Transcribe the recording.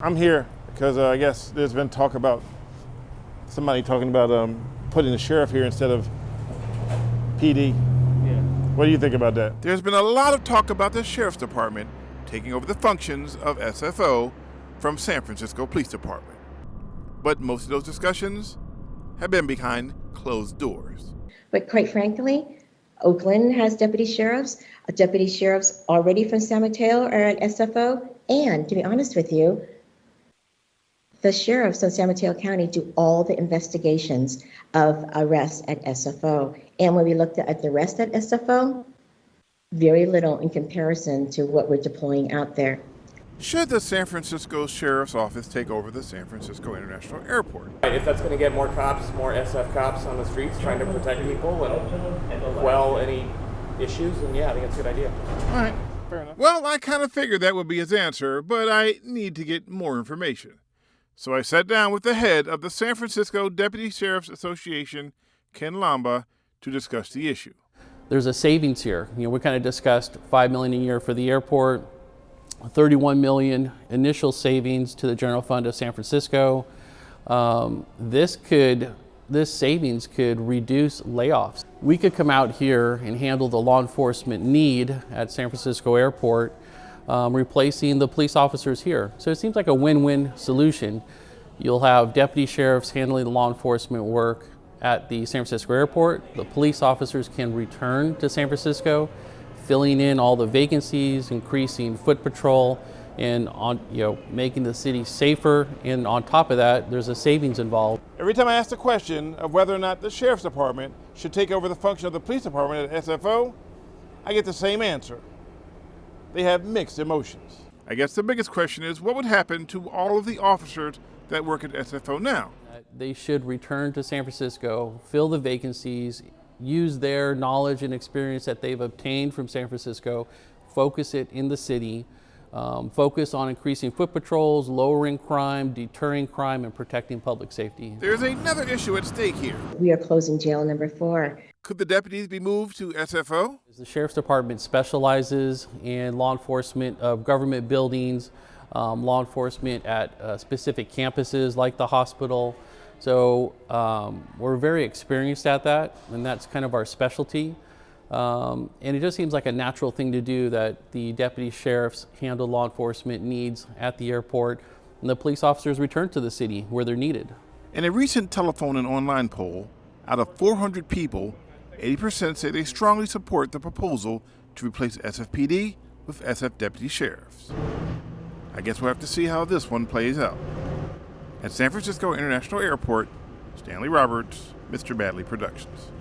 I'm here because I guess there's been talk about somebody talking about putting the sheriff here instead of PD. Yeah. What do you think about that? There's been a lot of talk about the Sheriff's Department taking over the functions of SFO from San Francisco Police Department. But most of those discussions have been behind closed doors. But quite frankly, Oakland has deputy sheriffs. Deputy sheriffs already from San Mateo are at SFO. And to be honest with you, the sheriffs in San Mateo County do all the investigations of arrests at SFO. And when we looked at the rest at SFO, very little in comparison to what we're deploying out there. Should the San Francisco Sheriff's Office take over the San Francisco International Airport? If that's going to get more cops, more SF cops on the streets trying to protect people and quell any issues, then yeah, I think it's a good idea. All right, fair enough. Well, I kind of figured that would be his answer, but I need to get more information. So I sat down with the head of the San Francisco Deputy Sheriff's Association, Ken Lomba, to discuss the issue. There's a savings here. We kind of discussed $5 million a year for the airport, $31 million initial savings to the general fund of San Francisco. This savings could reduce layoffs. We could come out here and handle the law enforcement need at San Francisco Airport, replacing the police officers here. So it seems like a win-win solution. You'll have deputy sheriffs handling the law enforcement work at the San Francisco Airport. The police officers can return to San Francisco, filling in all the vacancies, increasing foot patrol, and making the city safer. And on top of that, there's a savings involved. Every time I ask the question of whether or not the sheriff's department should take over the function of the police department at SFO, I get the same answer. They have mixed emotions. I guess the biggest question is, what would happen to all of the officers that work at SFO now? They should return to San Francisco, fill the vacancies, use their knowledge and experience that they've obtained from San Francisco, focus it in the city, focus on increasing foot patrols, lowering crime, deterring crime, and protecting public safety. There's another issue at stake here. We are closing jail number 4. Could the deputies be moved to SFO? The Sheriff's Department specializes in law enforcement of government buildings, law enforcement at specific campuses like the hospital. So we're very experienced at that, and that's kind of our specialty. And it just seems like a natural thing to do that the deputy sheriffs handle law enforcement needs at the airport, and the police officers return to the city where they're needed. In a recent telephone and online poll, out of 400 people, 80% say they strongly support the proposal to replace SFPD with SF deputy sheriffs. I guess we'll have to see how this one plays out. At San Francisco International Airport, Stanley Roberts, Mr. Badley Productions.